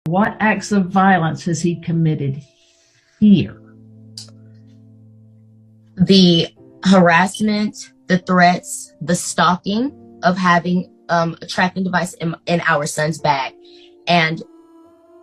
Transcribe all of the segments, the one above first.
What acts of violence has he committed here? The harassment, the threats, the stalking of having a tracking device in our son's bag. And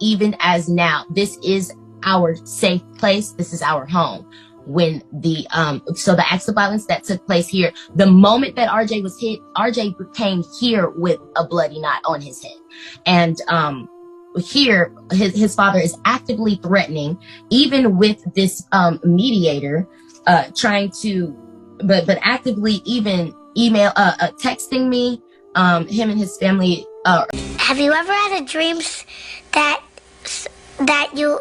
even as now, this is our safe place. This is our home. When the acts of violence that took place here, the moment that RJ was hit, RJ came here with a bloody knot on his head. And here, his father is actively threatening, even with this mediator, trying to, but actively even texting me, him and his family. Have you ever had a dreams that you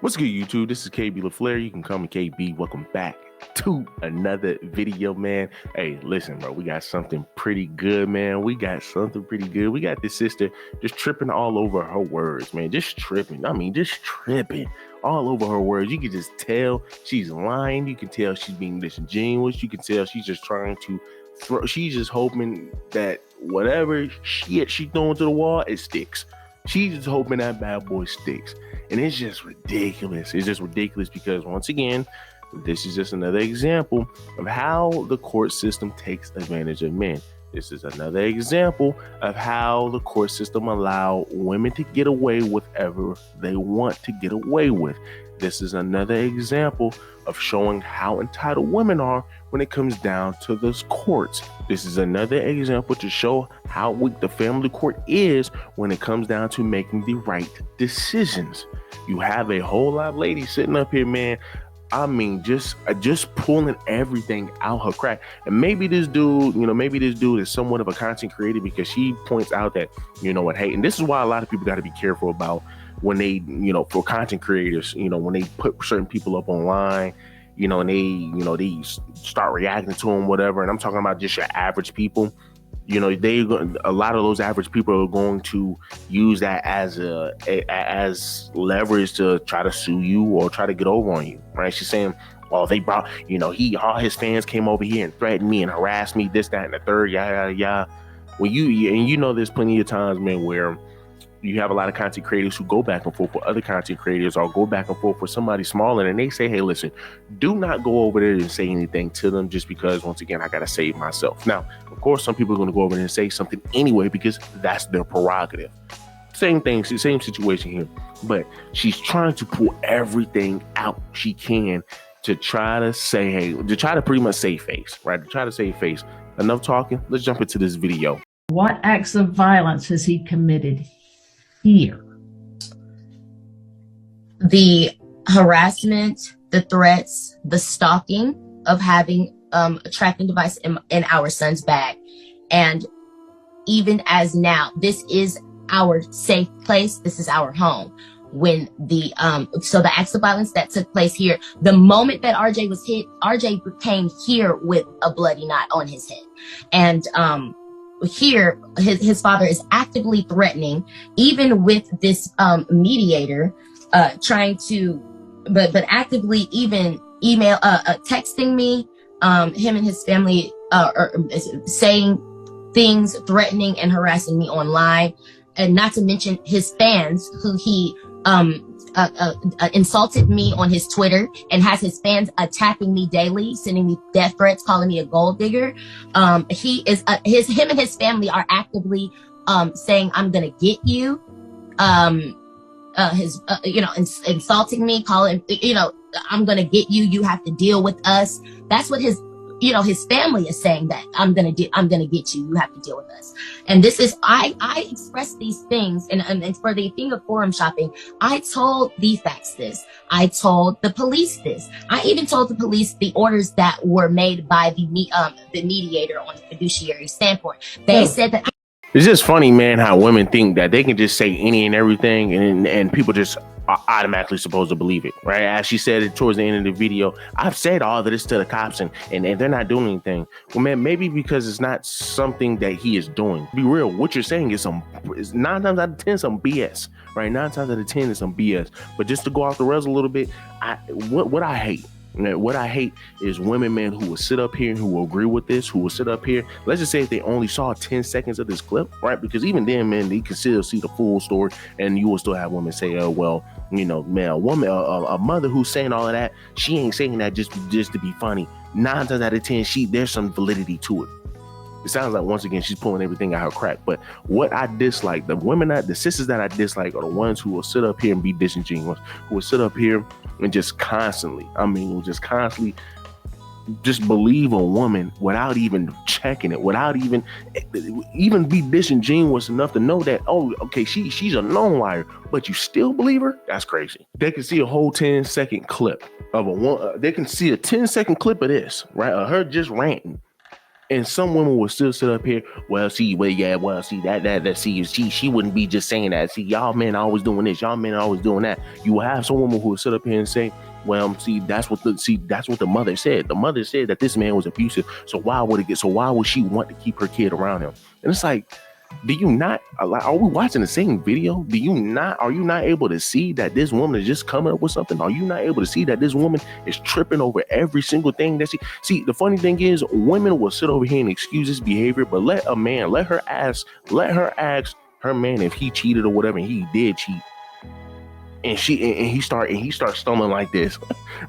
What's good, YouTube? This is KB LaFleur. You can call me KB. Welcome back to another video, man. Hey, listen, bro, we got something pretty good, man. We got this sister just tripping all over her words, man. Just tripping all over her words. You can just tell she's lying. You can tell she's being disingenuous. You can tell she's just trying to she's just hoping that whatever shit she's throwing to the wall, it sticks. She's just hoping that bad boy sticks. And it's just ridiculous. It's just ridiculous because, once again, this is just another example of how the court system takes advantage of men. This is another example of how the court system allow women to get away with whatever they want to get away with. This is another example of showing how entitled women are when it comes down to those courts. This is another example to show how weak the family court is when it comes down to making the right decisions. You have a whole lot of ladies sitting up here, man. I mean, just pulling everything out her crack. And maybe this dude is somewhat of a content creator, because she points out that, hey, and this is why a lot of people got to be careful about when they, for content creators, when they put certain people up online, and they start reacting to them, whatever. And I'm talking about just your average people. A lot of those average people are going to use that as leverage to try to sue you or try to get over on you, right? She's saying, "Oh, they brought, all his fans came over here and threatened me and harassed me, this, that, and the third, yada, yada, yada." Well, there's plenty of times, man, where you have a lot of content creators who go back and forth with other content creators, or go back and forth with somebody smaller, and they say, "Hey, listen, do not go over there and say anything to them, just because, once again, I got to save myself." Now, of course, some people are going to go over there and say something anyway, because that's their prerogative. Same thing, same situation here. But she's trying to pull everything out she can to try to say, hey, to try to pretty much save face, right? To try to save face. Enough talking. Let's jump into this video. What acts of violence has he committed here? The harassment, the threats, the stalking of having a tracking device in our son's bag. And even as now, this is our safe place. This is our home. When the acts of violence that took place here, the moment that RJ was hit, RJ came here with a bloody knot on his head. And here, his father is actively threatening, even with this mediator, trying to, but actively even texting me, him and his family, saying things, threatening and harassing me online, and not to mention his fans, who he insulted me on his Twitter and has his fans attacking me daily, sending me death threats, calling me a gold digger. Him and his family are actively saying, "I'm gonna get you." Insulting me, calling, "I'm gonna get you. You have to deal with us." That's what his family is saying, that I'm gonna get you. You have to deal with us. And this is, I expressed these things, and for the thing of forum shopping, I told the facts this. I told the police this. I even told the police the orders that were made by the mediator on the fiduciary standpoint. They said that. It's just funny, man, how women think that they can just say any and everything, and people just are automatically supposed to believe it, right? As she said it towards the end of the video, "I've said all of this to the cops, and they're not doing anything." Well, man, maybe because it's not something that he is doing. Be real, what you're saying is 9 times out of 10 some BS, right? 9 times out of 10 is some BS. But just to go off the rails a little bit, what I hate What I hate is women, man, who will sit up here and who will agree with this, who will sit up here. Let's just say if they only saw 10 seconds of this clip, right? Because even then, man, they can still see the full story, and you will still have women say, oh, well, you know, man, a mother who's saying all of that, she ain't saying that just to be funny. 9 times out of 10, there's some validity to it. It sounds like, once again, she's pulling everything out her crack. But what I dislike, the sisters that I dislike are the ones who will sit up here and be disingenuous, who will sit up here and just constantly just believe a woman without even checking it, without even be disingenuous enough to know that, oh, okay, she's a known liar, but you still believe her? That's crazy. They can see a whole 10-second clip of a woman. They can see a 10-second clip of this, right? Of her just ranting. And some women will still sit up here. See, she wouldn't be just saying that. See, y'all men are always doing this. Y'all men are always doing that. You will have some women who will sit up here and say, well, that's what the mother said. The mother said that this man was abusive. So why would she want to keep her kid around him? And it's like, are we watching the same video? Are you not able to see that this woman is just coming up with something? Are you not able to see that this woman is tripping over every single thing that see? The funny thing is, women will sit over here and excuse this behavior, but let her ask her man if he cheated or whatever, and he did cheat. And he starts stumbling like this,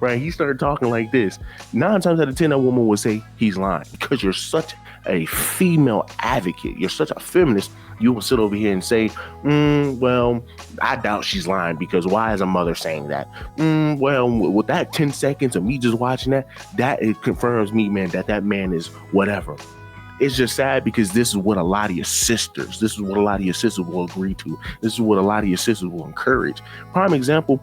right? He started talking like this. 9 times out of 10, that woman would say he's lying, because you're such a female advocate. You're such a feminist. You will sit over here and say, well, I doubt she's lying, because why is a mother saying that? Well, with that 10 seconds of me just watching that it confirms me, man, that man is whatever. It's just sad, because this is what a lot of your sisters will agree to. This is what a lot of your sisters will encourage. Prime example,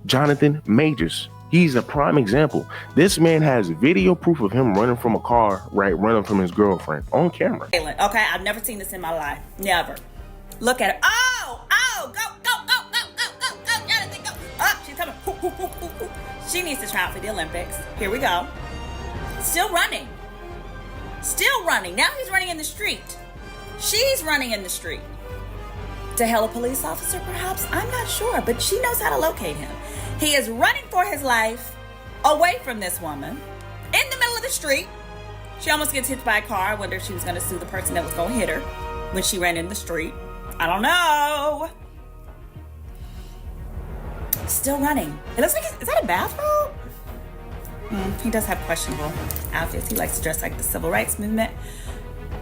Jonathan Majors. He's a prime example. This man has video proof of him running from a car, right? Running from his girlfriend on camera. Okay, I've never seen this in my life. Never. Look at her. Oh, go, Jonathan, go. Oh, she's coming. She needs to try out for the Olympics. Here we go. Still running. Now he's running in the street. She's running in the street. To hail a police officer, perhaps? I'm not sure, but she knows how to locate him. He is running for his life away from this woman in the middle of the street. She almost gets hit by a car. I wonder if she was going to sue the person that was going to hit her when she ran in the street. I don't know. Still running. It looks like, is that a bathrobe? He does have questionable outfits. He likes to dress like the civil rights movement.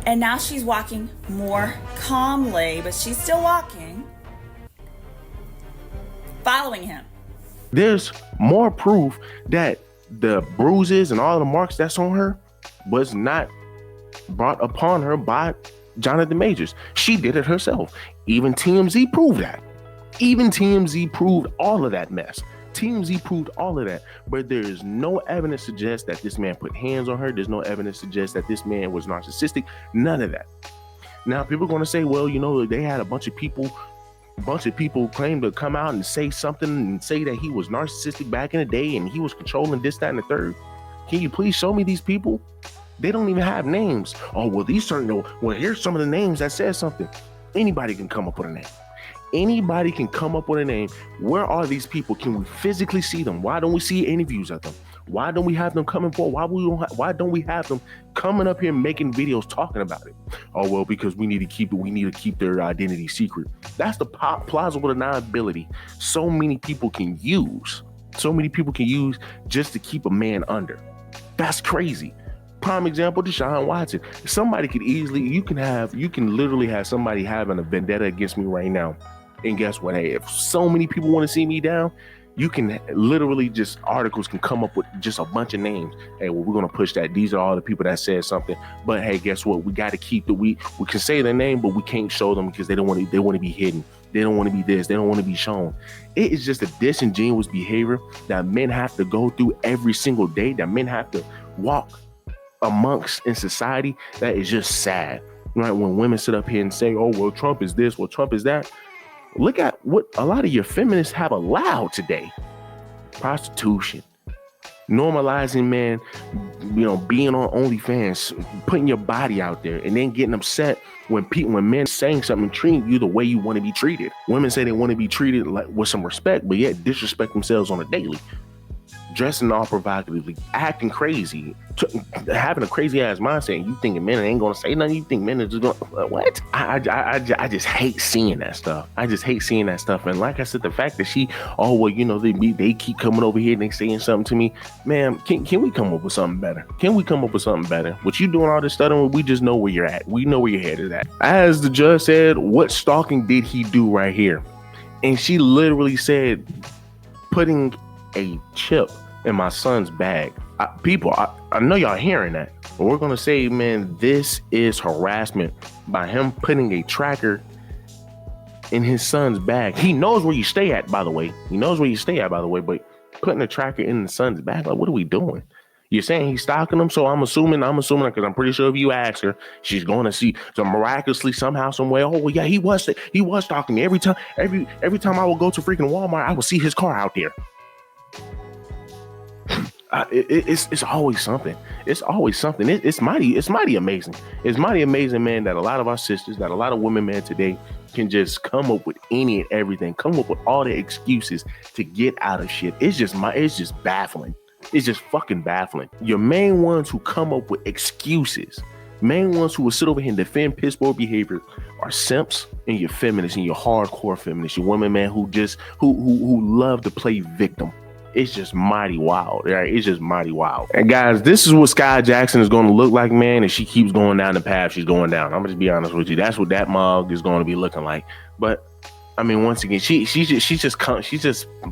And now she's walking more calmly, but she's still walking, following him. There's more proof that the bruises and all the marks that's on her was not brought upon her by Jonathan Majors. She did it herself. Even TMZ proved that. Even TMZ proved all of that mess. TMZ proved all of that, but there is no evidence to suggest that this man put hands on her. There's no evidence to suggest that this man was narcissistic. None of that. Now, people are going to say, well, you know, they had a bunch of people claim to come out and say something and say that he was narcissistic back in the day and he was controlling this, that, and the third. Can you please show me these people? They don't even have names. Oh, well, here's some of the names that says something. Anybody can come up with a name. Anybody can come up with a name. Where are these people? Can we physically see them? Why don't we see interviews of them? Why don't we have them coming forward? Why don't we have them coming up here making videos talking about it? Oh, well, because we need to keep their identity secret. That's the plausible deniability so many people can use just to keep a man under. That's crazy. Prime example, Deshaun Watson. Somebody could you can literally have somebody having a vendetta against me right now. And guess what? Hey, if so many people want to see me down, you can literally articles can come up with just a bunch of names. Hey, well, we're going to push that. These are all the people that said something. But hey, guess what? We got to keep we can say their name, but we can't show them because they want to be hidden. They don't want to be this. They don't want to be shown. It is just a disingenuous behavior that men have to go through every single day, that men have to walk amongst in society. That is just sad, right? When women sit up here and say, oh, well, Trump is this, well, Trump is that. Look at what a lot of your feminists have allowed today. Prostitution, normalizing, man, being on OnlyFans, putting your body out there, and then getting upset when men saying something, treating you the way you want to be treated. Women say they want to be treated like with some respect, but yet disrespect themselves on a daily. dressing all provocatively, acting crazy, having a crazy ass mindset, and you thinking men ain't gonna say nothing. You think men are just gonna what? I just hate seeing that stuff. I just hate seeing that stuff. And like I said, the fact that she, they keep coming over here and they saying something to me, man. Can we come up with something better? Can we come up with something better? What you doing all this stuttering? We just know where you're at. We know where your head is at. As the judge said, what stalking did he do right here? And she literally said, putting a chip in my son's bag. I know y'all hearing that, but we're gonna say, man, this is harassment by him putting a tracker in his son's bag. He knows where you stay at, by the way. But putting a tracker in the son's bag, like, what are we doing? You're saying he's stalking him, so I'm assuming, because I'm pretty sure if you ask her, she's going to see. So miraculously, somehow, some way, oh well, yeah, he was stalking me every time. Every time I would go to freaking Walmart, I would see his car out there. It's always something. It's always something. It's mighty amazing. It's mighty amazing, man, that a lot of our sisters, that a lot of women, man, today can just come up with any and everything, come up with all the excuses to get out of shit. It's just baffling. It's just fucking baffling. Your main ones who come up with excuses, main ones who will sit over here and defend piss poor behavior are simps and your feminists and your hardcore feminists, your women, man, who love to play victim. It's just mighty wild, right? It's just mighty wild. And guys, this is what Sky Jackson is going to look like, man, if she keeps going down the path she's going down. I'm gonna just be honest with you. That's what that mug is going to be looking like. But I mean, once again, she's just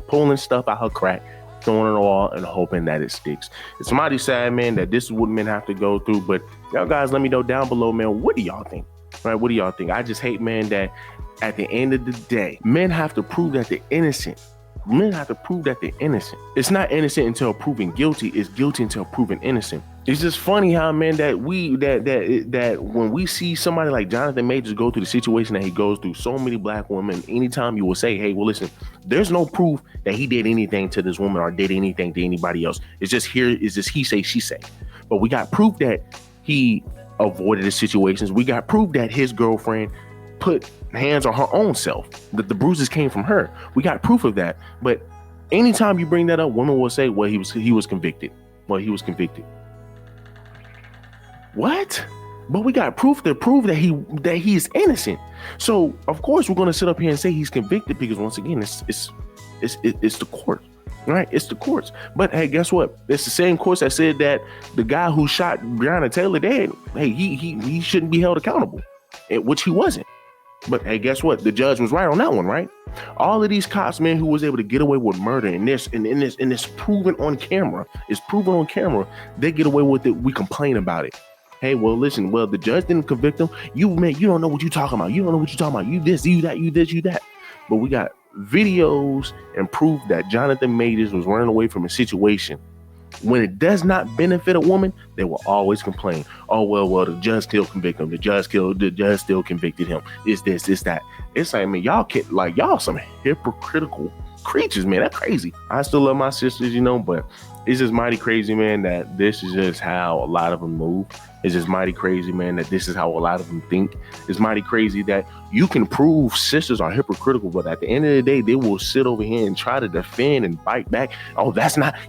pulling stuff out her crack, throwing it all and hoping that it sticks. It's mighty sad, man, that this is what men have to go through. But y'all guys, let me know down below, man, what do y'all think? Right? What do y'all think? I just hate, man, that at the end of the day, men have to prove that they're innocent. Men have to prove that they're innocent. It's not innocent until proven guilty. It's guilty until proven innocent. It's just funny how, man, that when we see somebody like Jonathan Majors go through the situation that he goes through, so many black women, anytime you will say, hey, well, listen, there's no proof that he did anything to this woman or did anything to anybody else. It's just he say, she say. But we got proof that he avoided the situations. We got proof that his girlfriend put hands on her own self, that the bruises came from her. We got proof of that. But anytime you bring that up, women will say, well, he was convicted. Well, he was convicted. What? But we got proof to prove that he is innocent. So of course we're going to sit up here and say he's convicted, because once again, it's the court, right? It's the courts. But hey, guess what? It's the same courts that said that the guy who shot Breonna Taylor dead, hey, he shouldn't be held accountable, which he wasn't. But hey, guess what? The judge was right on that one, right? All of these cops, man, who was able to get away with murder and this proven on camera, they get away with it. We complain about it. Hey, well, listen, the judge didn't convict him. You don't know what you're talking about. You don't know what you're talking about. You this, you that, you this, you that. But we got videos and proof that Jonathan Majors was running away from a situation. When it does not benefit a woman, they will always complain. Oh, well, the judge still convicted him. The judge still convicted him. It's this, it's that. It's like, man, y'all some hypocritical creatures, man. That's crazy. I still love my sisters, but it's just mighty crazy, man, that this is just how a lot of them move. It's just mighty crazy, man, that this is how a lot of them think. It's mighty crazy that you can prove sisters are hypocritical, but at the end of the day, they will sit over here and try to defend and bite back. Oh,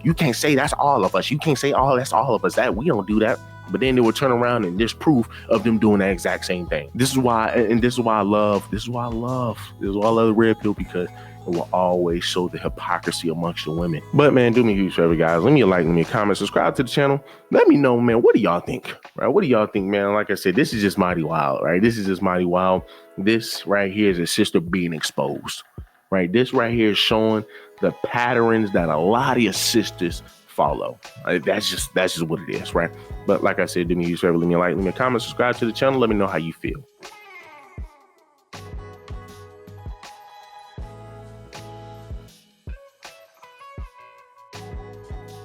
you can't say that's all of us. You can't say, oh, that's all of us. That we don't do that. But then they will turn around and there's proof of them doing the exact same thing. This is why I love the red pill, because it will always show the hypocrisy amongst the women. But man, do me a huge favor, guys. Let me like, let me comment, subscribe to the channel. Let me know, man, what do y'all think? Right? What do y'all think, man? Like I said, this is just mighty wild, right? This is just mighty wild. This right here is a sister being exposed, right? This right here is showing the patterns that a lot of your sisters follow. That's just what it is, right? But like I said, do me a huge favor. Let me like, let me comment, subscribe to the channel. Let me know how you feel.